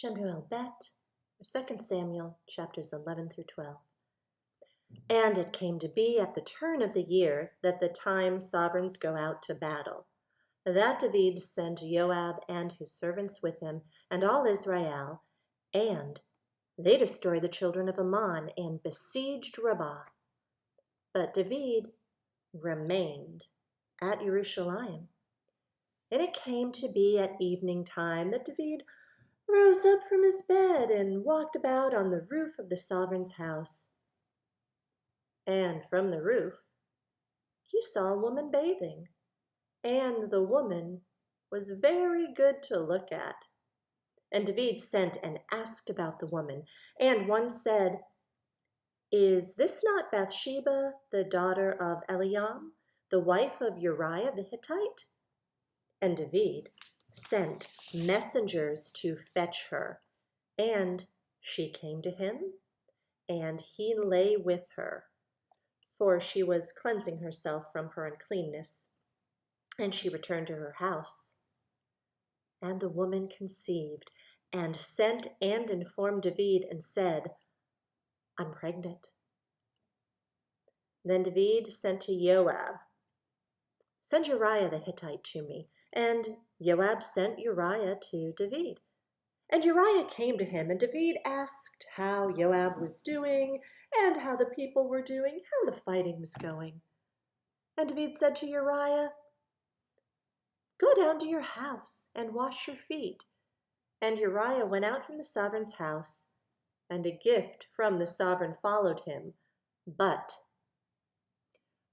Shemuel Bet, 2 Samuel, chapters 11 through 12. And it came to be at the turn of the year that the time sovereigns go out to battle, that David sent Joab and his servants with him, and all Israel, and they destroyed the children of Ammon and besieged Rabbah. But David remained at Jerusalem. And it came to be at evening time that David rose up from his bed and walked about on the roof of the sovereign's house. And from the roof he saw a woman bathing, and the woman was very good to look at. And David sent and asked about the woman, and one said, "Is this not Bathsheba, the daughter of Eliam, the wife of Uriah the Hittite?" And David sent messengers to fetch her, and she came to him, and he lay with her, for she was cleansing herself from her uncleanness, and she returned to her house. And the woman conceived, and sent and informed David, and said, "I'm pregnant." Then David sent to Joab, "Send Uriah the Hittite to me." And Joab sent Uriah to David. And Uriah came to him, and David asked how Joab was doing, and how the people were doing, how the fighting was going. And David said to Uriah, "Go down to your house and wash your feet." And Uriah went out from the sovereign's house, and a gift from the sovereign followed him. But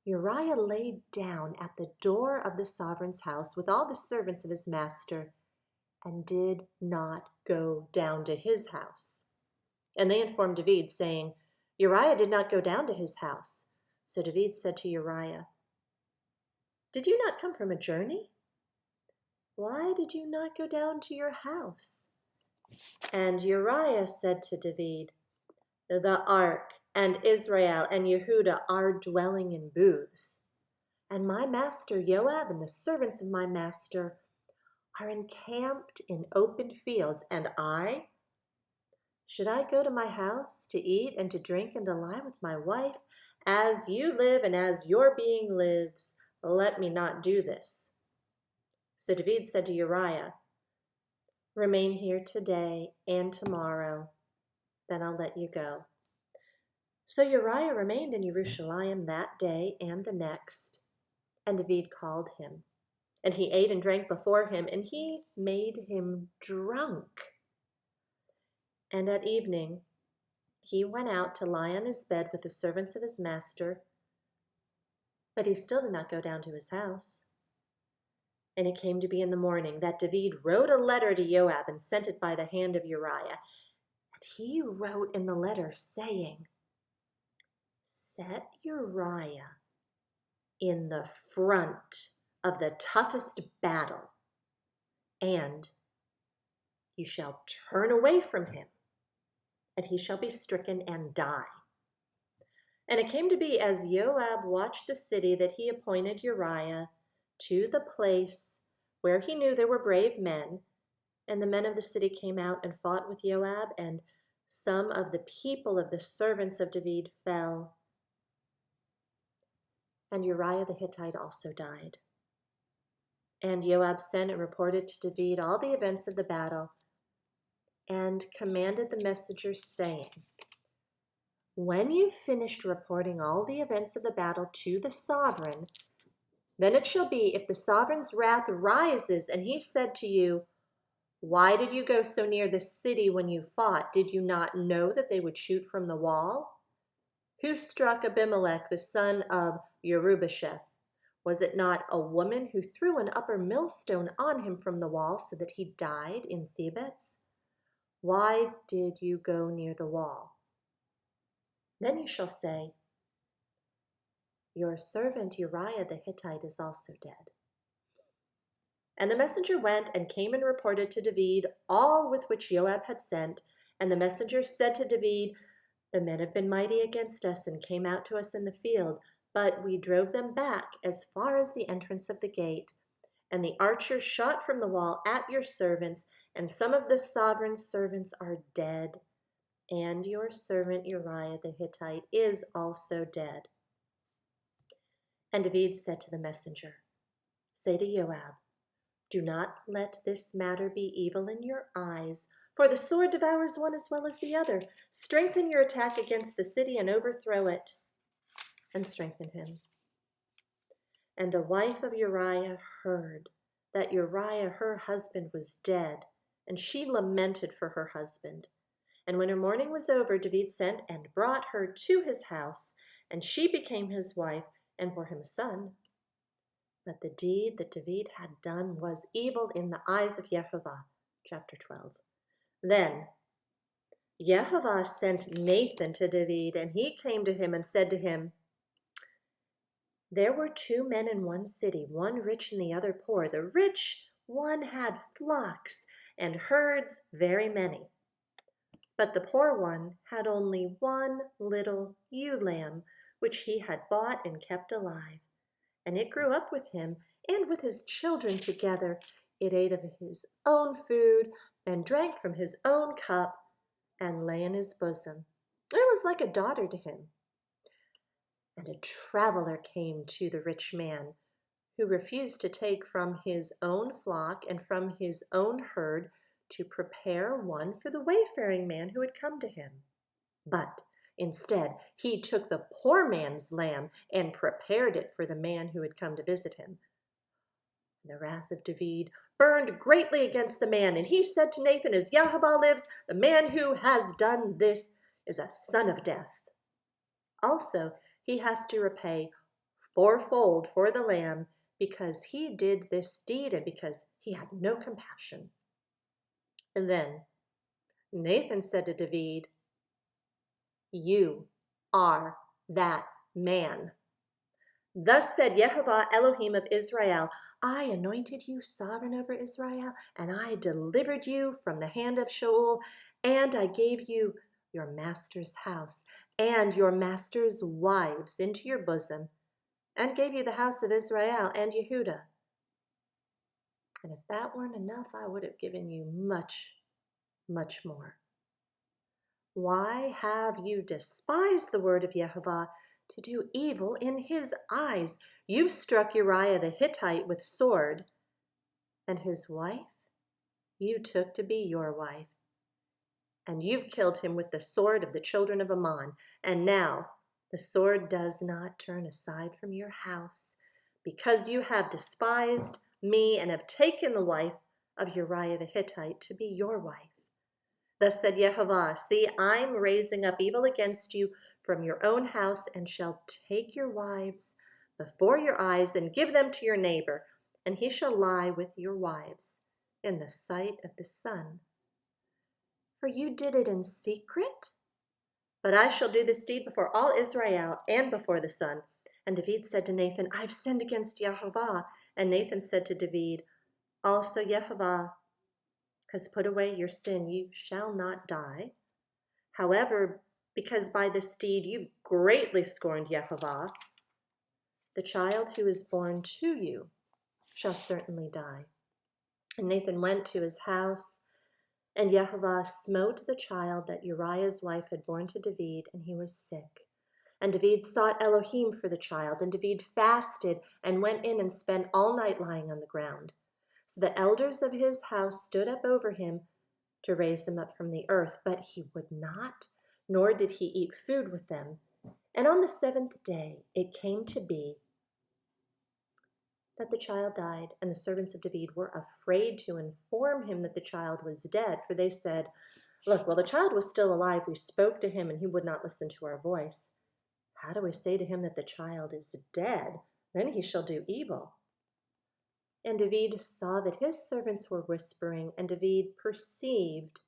Uriah lay down at the door of the sovereign's house with all the servants of his master, and did not go down to his house. And they informed David, saying, "Uriah did not go down to his house." So David said to Uriah, "Did you not come from a journey? Why did you not go down to your house?" And Uriah said to David, "The ark and Israel and Yehudah are dwelling in booths, and my master Joab and the servants of my master are encamped in open fields, and should I go to my house to eat and to drink and to lie with my wife? As you live and as your being lives, let me not do this." So David said to Uriah, "Remain here today and tomorrow, then I'll let you go." So Uriah remained in Jerusalem that day and the next, and David called him. And he ate and drank before him, and he made him drunk. And at evening he went out to lie on his bed with the servants of his master, but he still did not go down to his house. And it came to be in the morning that David wrote a letter to Joab and sent it by the hand of Uriah. And he wrote in the letter, saying, "Set Uriah in the front of the toughest battle, and you shall turn away from him, and he shall be stricken and die." And it came to be as Joab watched the city that he appointed Uriah to the place where he knew there were brave men, and the men of the city came out and fought with Joab, and some of the people of the servants of David fell. And Uriah the Hittite also died. And Joab sent and reported to David all the events of the battle, and commanded the messengers, saying, "When you've finished reporting all the events of the battle to the sovereign, then it shall be, if the sovereign's wrath rises, and he said to you, 'Why did you go so near the city when you fought? Did you not know that they would shoot from the wall? Who struck Abimelech, the son of Jerubbesheth? Was it not a woman who threw an upper millstone on him from the wall so that he died in Thebez? Why did you go near the wall?' Then you shall say, 'Your servant Uriah the Hittite is also dead.'" And the messenger went and came and reported to David all with which Joab had sent. And the messenger said to David, "The men have been mighty against us and came out to us in the field, but we drove them back as far as the entrance of the gate. And the archers shot from the wall at your servants, and some of the sovereign's servants are dead, and your servant Uriah the Hittite is also dead." And David said to the messenger, "Say to Joab, do not let this matter be evil in your eyes, for the sword devours one as well as the other. Strengthen your attack against the city and overthrow it." And strengthen him. And the wife of Uriah heard that Uriah her husband was dead, and she lamented for her husband. And when her mourning was over, David sent and brought her to his house, and she became his wife and bore him a son. But the deed that David had done was evil in the eyes of Jehovah. Chapter 12. Then Jehovah sent Nathan to David, and he came to him and said to him, "There were two men in one city, one rich and the other poor. The rich one had flocks and herds very many, but the poor one had only one little ewe lamb, which he had bought and kept alive. And it grew up with him and with his children together. It ate of his own food and drank from his own cup and lay in his bosom. It was like a daughter to him. And a traveler came to the rich man, who refused to take from his own flock and from his own herd to prepare one for the wayfaring man who had come to him. But instead, he took the poor man's lamb and prepared it for the man who had come to visit him. And the wrath of David burned greatly against the man, and he said to Nathan, "As Jehovah lives, the man who has done this is a son of death. Also, he has to repay fourfold for the lamb, because he did this deed and because he had no compassion." And then Nathan said to David, "You are that man. Thus said Jehovah Elohim of Israel, I anointed you sovereign over Israel, and I delivered you from the hand of Shaul, and I gave you your master's house and your master's wives into your bosom, and gave you the house of Israel and Yehudah. And if that weren't enough, I would have given you much, much more. Why have you despised the word of Jehovah to do evil in his eyes? You've struck Uriah the Hittite with sword, and his wife you took to be your wife. And you've killed him with the sword of the children of Ammon. And now the sword does not turn aside from your house, because you have despised me and have taken the wife of Uriah the Hittite to be your wife. Thus said Jehovah, see, I'm raising up evil against you from your own house, and shall take your wives before your eyes and give them to your neighbor, and he shall lie with your wives in the sight of the sun. For you did it in secret, but I shall do this deed before all Israel and before the sun." And David said to Nathan, "I've sinned against Jehovah." And Nathan said to David, "Also Jehovah has put away your sin. You shall not die. However, because by this deed you've greatly scorned Jehovah, the child who is born to you shall certainly die." And Nathan went to his house, and Jehovah smote the child that Uriah's wife had borne to David, and he was sick. And David sought Elohim for the child, and David fasted and went in and spent all night lying on the ground. So the elders of his house stood up over him to raise him up from the earth, but he would not, nor did he eat food with them. And on the seventh day it came to be that the child died, and the servants of David were afraid to inform him that the child was dead, for they said, "Look, while the child was still alive, we spoke to him, and he would not listen to our voice. How do we say to him that the child is dead? Then he shall do evil." And David saw that his servants were whispering, and David perceived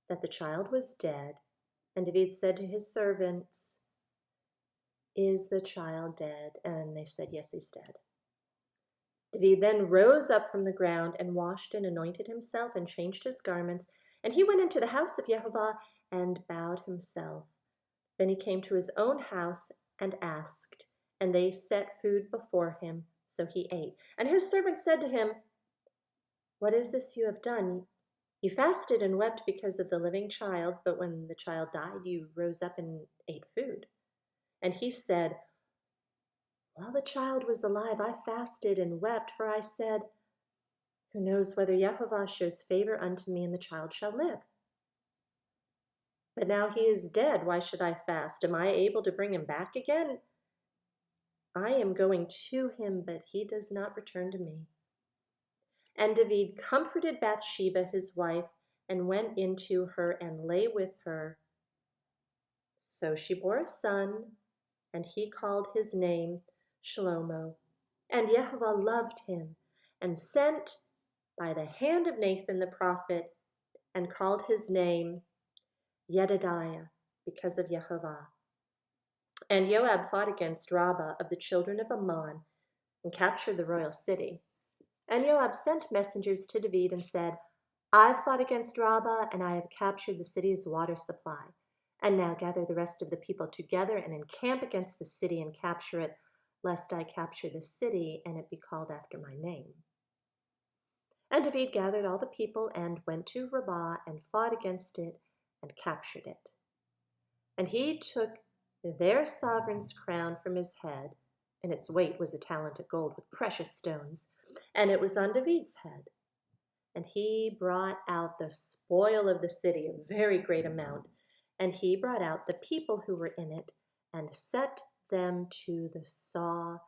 that the child was dead. And David said to his servants, "Is the child dead?" And they said, "Yes, he's dead." David then rose up from the ground and washed and anointed himself and changed his garments. And he went into the house of Jehovah and bowed himself. Then he came to his own house and asked, and they set food before him. So he ate. And his servants said to him, "What is this you have done? You fasted and wept because of the living child, but when the child died, you rose up and ate food. And he said, while the child was alive, I fasted and wept, for I said, who knows whether Jehovah shows favor unto me and the child shall live? But now he is dead, why should I fast? Am I able to bring him back again? I am going to him, but he does not return to me. And David comforted Bathsheba his wife, and went into her and lay with her. So she bore a son, and he called his name Shlomo. And Jehovah loved him, and sent by the hand of Nathan the prophet, and called his name Yedidiah, because of Jehovah. And Joab fought against Rabbah of the children of Ammon, and captured the royal city. And Joab sent messengers to David and said, I have fought against Rabbah, and I have captured the city's water supply. And now gather the rest of the people together and encamp against the city and capture it, lest I capture the city and it be called after my name. And David gathered all the people and went to Rabbah and fought against it and captured it. And he took their sovereign's crown from his head, and its weight was a talent of gold with precious stones, and it was on David's head. And he brought out the spoil of the city, a very great amount, and he brought out the people who were in it, and set them to the saw,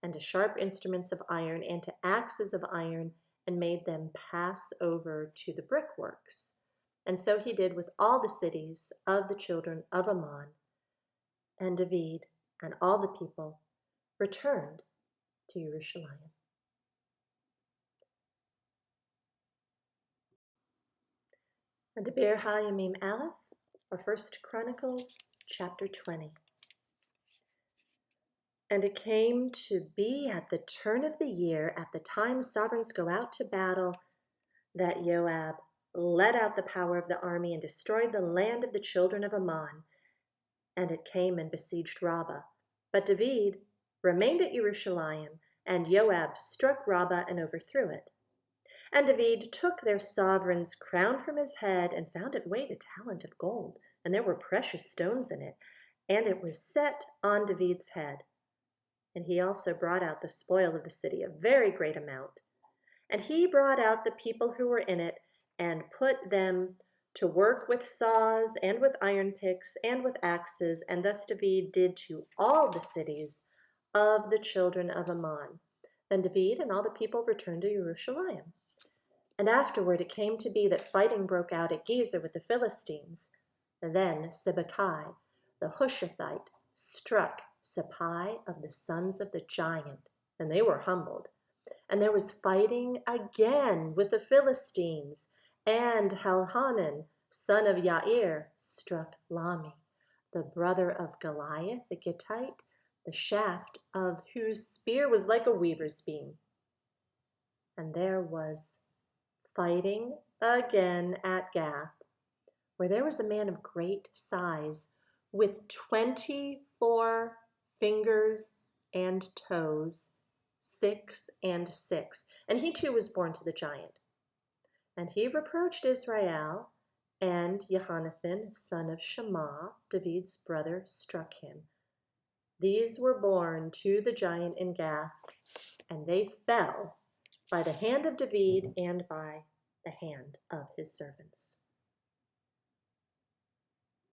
and to sharp instruments of iron, and to axes of iron, and made them pass over to the brickworks. And so he did with all the cities of the children of Ammon. And David and all the people returned to Jerusalem. And Deber HaYamim Aleph, or 1 Chronicles, chapter 20. And it came to be at the turn of the year, at the time sovereigns go out to battle, that Joab led out the power of the army and destroyed the land of the children of Ammon. And it came and besieged Rabbah. But David remained at Jerusalem, and Joab struck Rabbah and overthrew it. And David took their sovereign's crown from his head, and found it weighed a talent of gold, and there were precious stones in it, and it was set on David's head. And he also brought out the spoil of the city, a very great amount. And he brought out the people who were in it, and put them to work with saws, and with iron picks, and with axes, and thus David did to all the cities of the children of Ammon. Then David and all the people returned to Jerusalem. And afterward it came to be that fighting broke out at Gezer with the Philistines. Then Sibbecai, the Hushathite, struck Sippai of the sons of the giant, and they were humbled. And there was fighting again with the Philistines, and Halhanan, son of Yair, struck Lami, the brother of Goliath the Gittite, the shaft of whose spear was like a weaver's beam. And there was fighting again at Gath, where there was a man of great size, with 24 fingers and toes, 6 and 6, and he too was born to the giant. And he reproached Israel, and Jehonathan, son of Shammah, David's brother, struck him. These were born to the giant in Gath, and they fell by the hand of David and by the hand of his servants.